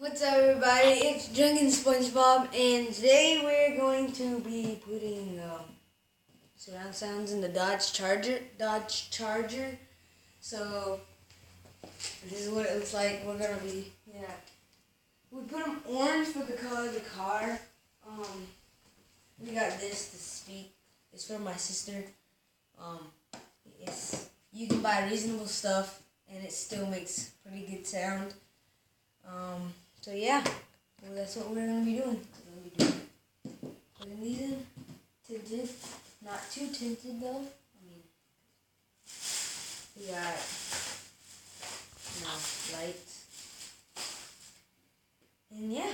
What's up, everybody? It's Drunken SpongeBob, and today we're going to be putting surround sounds in the Dodge Charger. So this is what it looks like. We're gonna be We put them orange for the color of the car. We got this to speak. It's from my sister. You can buy reasonable stuff, and it still makes pretty good sound. So yeah, well, that's what we're gonna be doing. Putting these in, tinted, not too tinted though. We got lights, and yeah,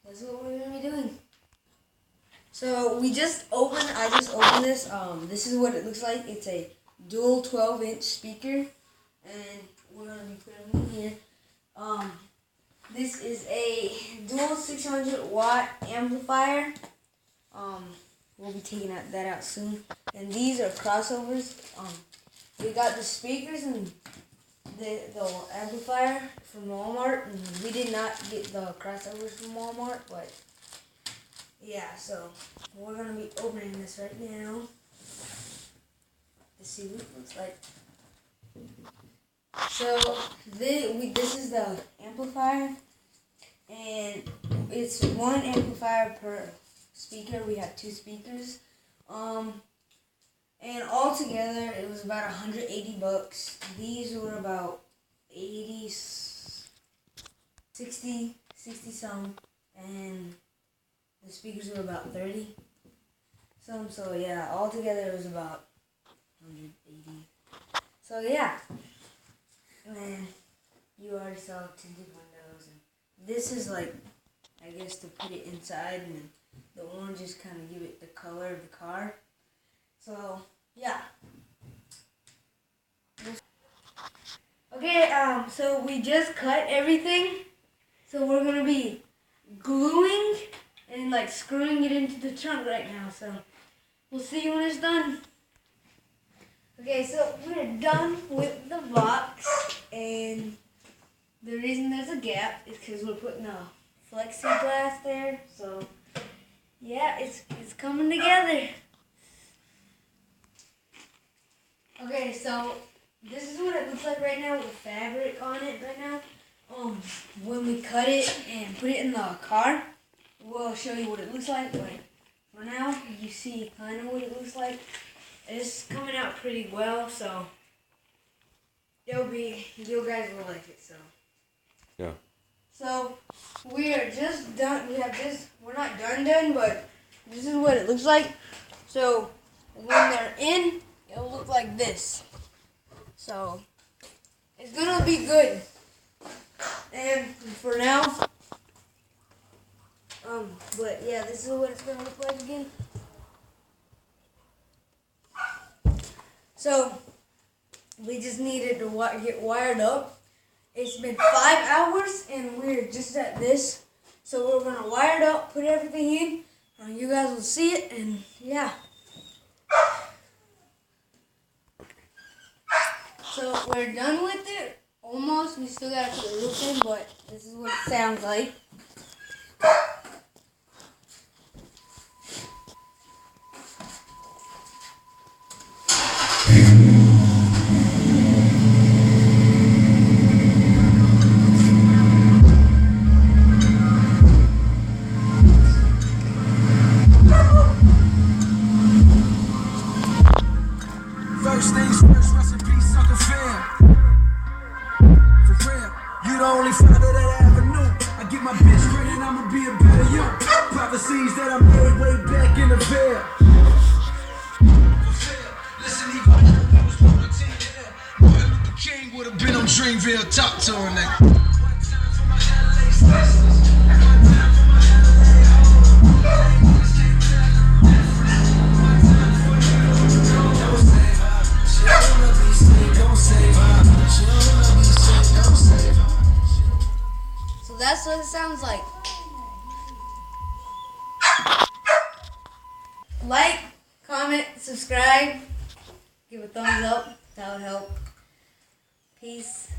that's what we're gonna be doing. So I just opened this. This is what it looks like. It's a dual 12-inch speaker, and we're gonna be putting it in here. This is a dual 600 watt amplifier. We'll be taking that out soon. And these are crossovers. We got the speakers and the amplifier from Walmart. And we did not get the crossovers from Walmart, but yeah. So we're gonna be opening this right now to see what it looks like. So this is the amplifier, and it's one amplifier per speaker. We have two speakers, and all together it was about $180. These were about 60 some, and the speakers were about 30 some. So yeah, all together it was about 180. So yeah. And you already saw tinted windows, and this is like, I guess, to put it inside, and the oranges kind of give it the color of the car. So yeah. Okay, so we just cut everything, so we're gonna be gluing and like screwing it into the trunk right now. So we'll see you when it's done. Okay, so we're done with the box, and the reason there's a gap is because we're putting a plexiglass there. So yeah, it's coming together. Okay, so this is what it looks like right now with fabric on it right now. When we cut it and put it in the car, we'll show you what it looks like. But for now, you see kind of what it looks like. It's coming out pretty well, so you guys will like it. So yeah. So we are just done. We're not done, but this is what it looks like. So when they're in, it'll look like this. So it's gonna be good. And for now, but yeah, this is what it's gonna look like again. So we just needed to get wired up. It's been 5 hours, and we're just at this. So we're gonna wire it up, put everything in, and you guys will see it. And yeah. So we're done with it. Almost. We still gotta put the roof in, but this is what it sounds like. First things first, rest in peace, Sucker Fam. For real, you the only father that I ever knew. I get my bitch pregnant, I'ma be a better you. Prophecies that I made way back in the veil. Listen, he was Martin Luther King would have been on Dreamville, talk to her, nigga. One time for my LA sisters, one time for my LA hoes. So that's what it sounds like. Like, comment, subscribe, give a thumbs up. That would help. Peace.